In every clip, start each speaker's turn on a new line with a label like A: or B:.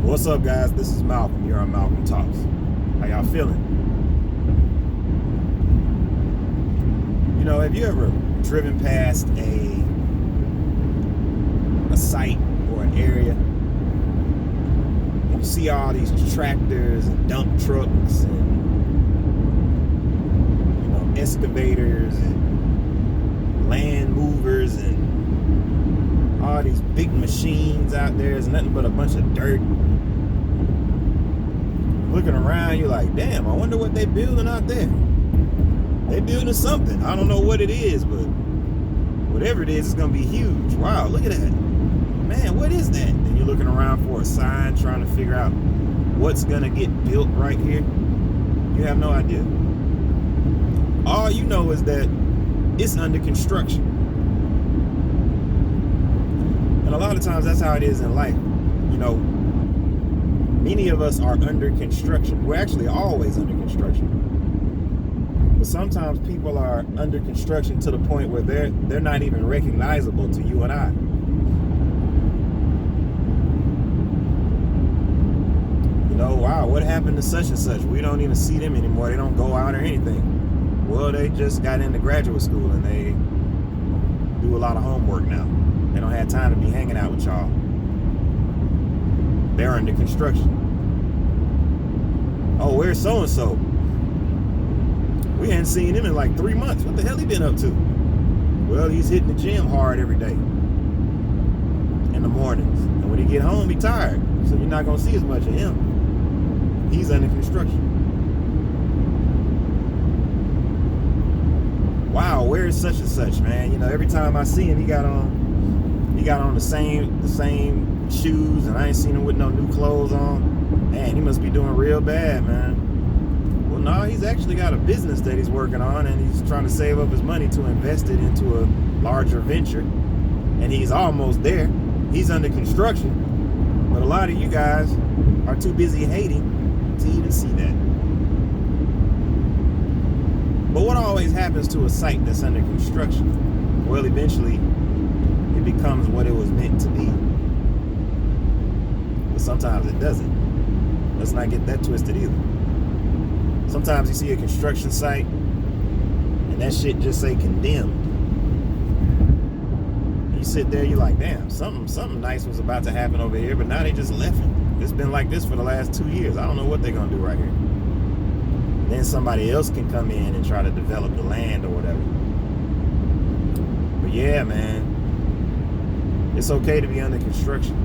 A: What's up, guys? This is Malcolm. You're on Malcolm Talks. How y'all feeling? You know, have you ever driven past a site or an area and you see all these tractors and dump trucks and excavators and land movers and all these big machines out there? It's nothing but a bunch of dirt. Looking around, you're like, damn, I wonder what they building out there. They building something. I don't know what it is, but whatever it is, it's gonna be huge. Wow, look at that. Man, what is that? And you're looking around for a sign, trying to figure out what's gonna get built right here. You have no idea. All you know is that it's under construction. And a lot of times that's how it is in life. You know, many of us are under construction. We're actually always under construction. But sometimes people are under construction to the point where they're not even recognizable to you and I. You know, wow, what happened to such and such? We don't even see them anymore. They don't go out or anything. Well, they just got into graduate school and they do a lot of homework now. They don't have time to be hanging out with y'all. They're under construction. Oh, where's so-and-so? We hadn't seen him in like 3 months. What the hell he been up to? Well, he's hitting the gym hard every day in the mornings. And when he get home, he tired. So you're not going to see as much of him. He's under construction. Wow, where is such and such, man? You know, every time I see him, he got on the same shoes, and I ain't seen him with no new clothes on. Man, he must be doing real bad, man. Well, no, he's actually got a business that he's working on, and he's trying to save up his money to invest it into a larger venture, and he's almost there. He's under construction, but a lot of you guys are too busy hating to even see that. But what always happens to a site that's under construction? Well, eventually it becomes what it was meant to be. But sometimes it doesn't. Let's not get that twisted either. Sometimes you see a construction site and that shit just say condemned. And you sit there, you're like, damn, something nice was about to happen over here, but now they just left it. It's been like this for the last 2 years. I don't know what they're gonna do right here. Then somebody else can come in and try to develop the land or whatever. But yeah, man, it's okay to be under construction.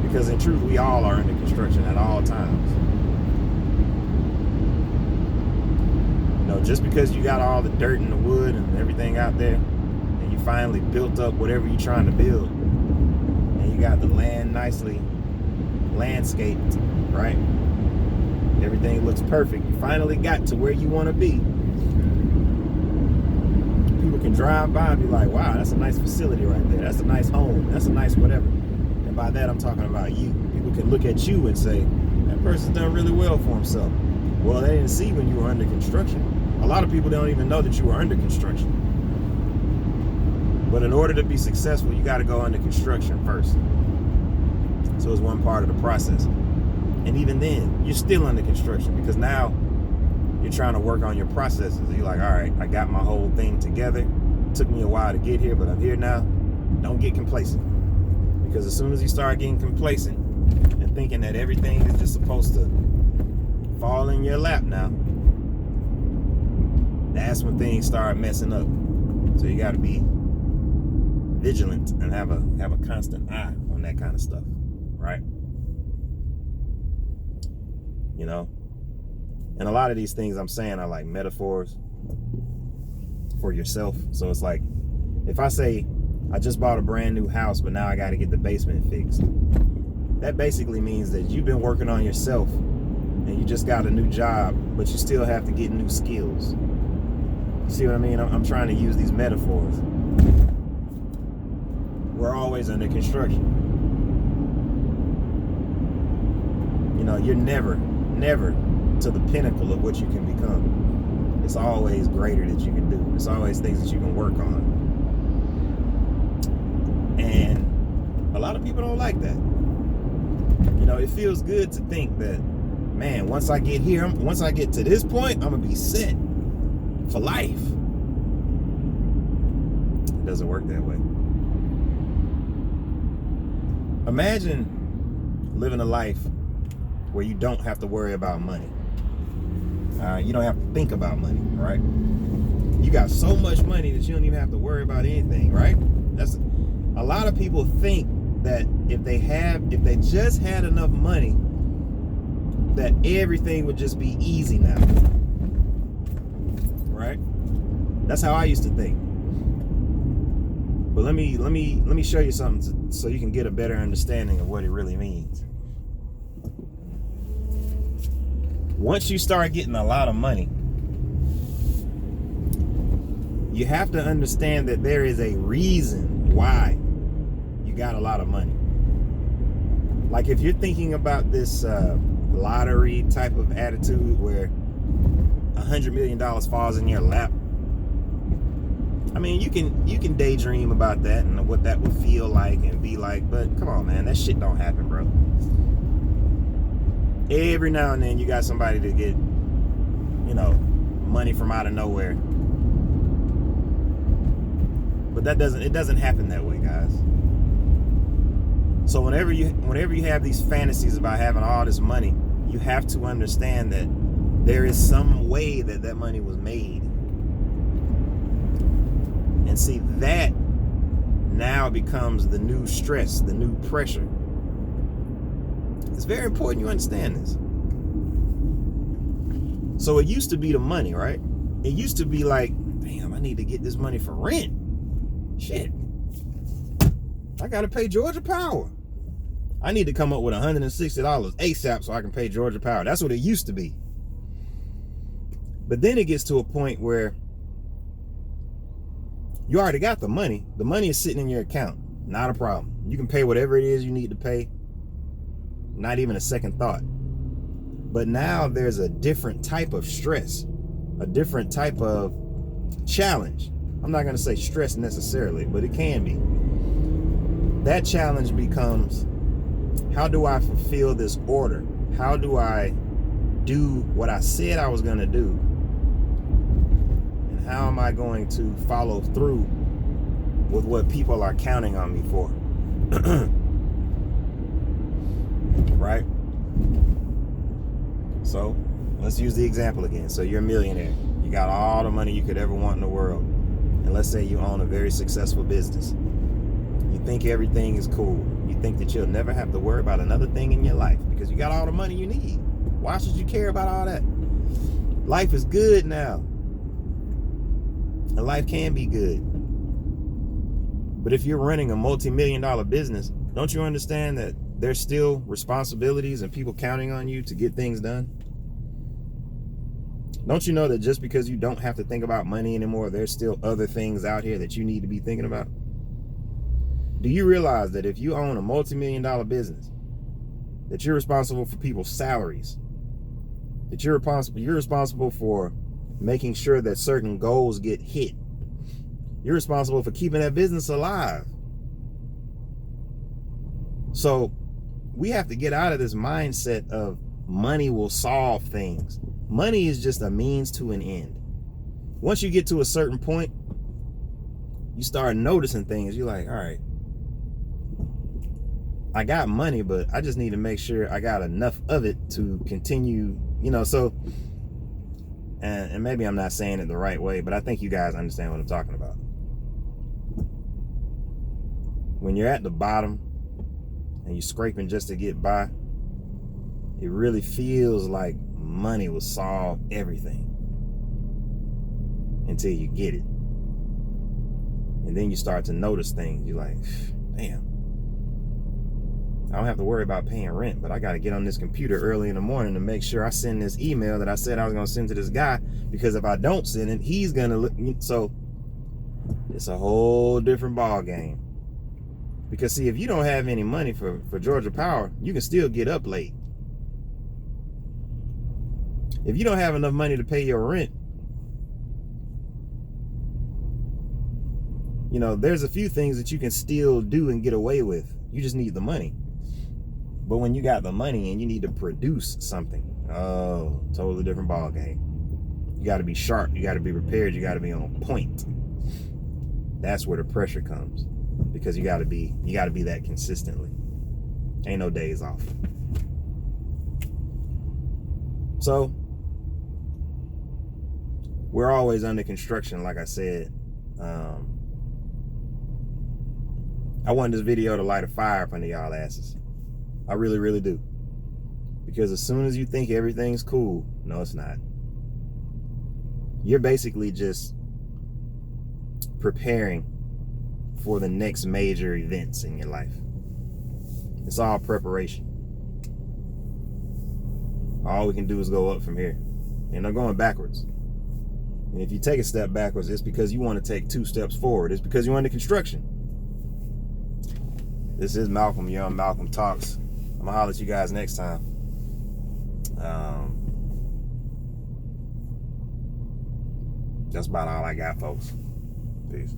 A: Because in truth, we all are under construction at all times. You know, just because you got all the dirt and the wood and everything out there, and you finally built up whatever you're trying to build, and you got the land nicely landscaped, right? Everything looks perfect. You finally got to where you want to be. People can drive by and be like, wow, that's a nice facility right there. That's a nice home. That's a nice whatever. And by that, I'm talking about you. People can look at you and say, that person's done really well for himself. Well, they didn't see when you were under construction. A lot of people don't even know that you were under construction. But in order to be successful, you got to go under construction first. So it's one part of the process. And even then, you're still under construction because now you're trying to work on your processes. You're like, all right, I got my whole thing together. It took me a while to get here, but I'm here now. Don't get complacent. Because as soon as you start getting complacent and thinking that everything is just supposed to fall in your lap now, that's when things start messing up. So you got to be vigilant and have a constant eye on that kind of stuff, right? You know, and a lot of these things I'm saying are like metaphors for yourself. So it's like, if I say I just bought a brand new house, but now I got to get the basement fixed, that basically means that you've been working on yourself and you just got a new job, but you still have to get new skills. You see what I mean? I'm trying to use these metaphors. We're always under construction. You know, you're never to the pinnacle of what you can become. It's always greater that you can do. It's always things that you can work on. And a lot of people don't like that. You it feels good to think that, man, once I get here, once I get to this point, I'm gonna be set for life. It doesn't work that way. Imagine living a life where you don't have to worry about money. You don't have to think about money, right? You got so much money that you don't even have to worry about anything, right? That's a lot of people think that if they just had enough money, that everything would just be easy now, right? That's how I used to think. But let me show you something so you can get a better understanding of what it really means. Once you start getting a lot of money, you have to understand that there is a reason why you got a lot of money. Like if you're thinking about this lottery type of attitude where $100 million falls in your lap, I mean, you can daydream about that and what that would feel like and be like, but come on, man, that shit don't happen, bro. Every now and then you got somebody to get, money from out of nowhere. But it doesn't happen that way, guys. So whenever you have these fantasies about having all this money, you have to understand that there is some way that money was made. And see, that now becomes the new stress, the new pressure. It's very important you understand this. So it used to be the money, right? It used to be like, damn, I need to get this money for rent. Shit. I gotta pay Georgia Power. I need to come up with $160 ASAP so I can pay Georgia Power. That's what it used to be. But then it gets to a point where you already got the money. The money is sitting in your account. Not a problem. You can pay whatever it is you need to pay. Not even a second thought. But now there's a different type of stress, a different type of challenge. I'm not going to say stress necessarily, but it can be. That challenge becomes, how do I fulfill this order? How do I do what I said I was going to do? And how am I going to follow through with what people are counting on me for? Right? So let's use the example again. So you're a millionaire. You got all the money you could ever want in the world. And let's say you own a very successful business. You think everything is cool. You think that you'll never have to worry about another thing in your life because you got all the money you need. Why should you care about all that? Life is good now. And life can be good. But if you're running a multi-million-dollar business, don't you understand that there's still responsibilities and people counting on you to get things done? Don't you know that just because you don't have to think about money anymore, there's still other things out here that you need to be thinking about? Do you realize that if you own a multi-million-dollar business, that you're responsible for people's salaries, that you're responsible for making sure that certain goals get hit? You're responsible for keeping that business alive. So we have to get out of this mindset of money will solve things. Money is just a means to an end. Once you get to a certain point, you start noticing things. You're like, all right, I got money, but I just need to make sure I got enough of it to continue, so, and maybe I'm not saying it the right way, but I think you guys understand what I'm talking about. When you're at the bottom and you're scraping just to get by, it really feels like money will solve everything until you get it. And then you start to notice things. You're like, damn, I don't have to worry about paying rent, but I got to get on this computer early in the morning to make sure I send this email that I said I was going to send to this guy, because if I don't send it, he's going to look. So it's a whole different ball game. Because see, if you don't have any money for Georgia Power, you can still get up late. If you don't have enough money to pay your rent, there's a few things that you can still do and get away with. You just need the money. But when you got the money and you need to produce something, oh, totally different ball game. You got to be sharp. You got to be prepared. You got to be on point. That's where the pressure comes, because you got to be that consistently. Ain't no days off. So we're always under construction, like I said. I want this video to light a fire up under y'all asses. I really, really do. Because as soon as you think everything's cool, no, it's not. You're basically just preparing for the next major events in your life. It's all preparation. All we can do is go up from here. And I'm going backwards. And if you take a step backwards, it's because you want to take 2 steps forward. It's because you're under construction. This is Malcolm, Young Malcolm Talks. I'm going to holler at you guys next time. That's about all I got, folks. Peace.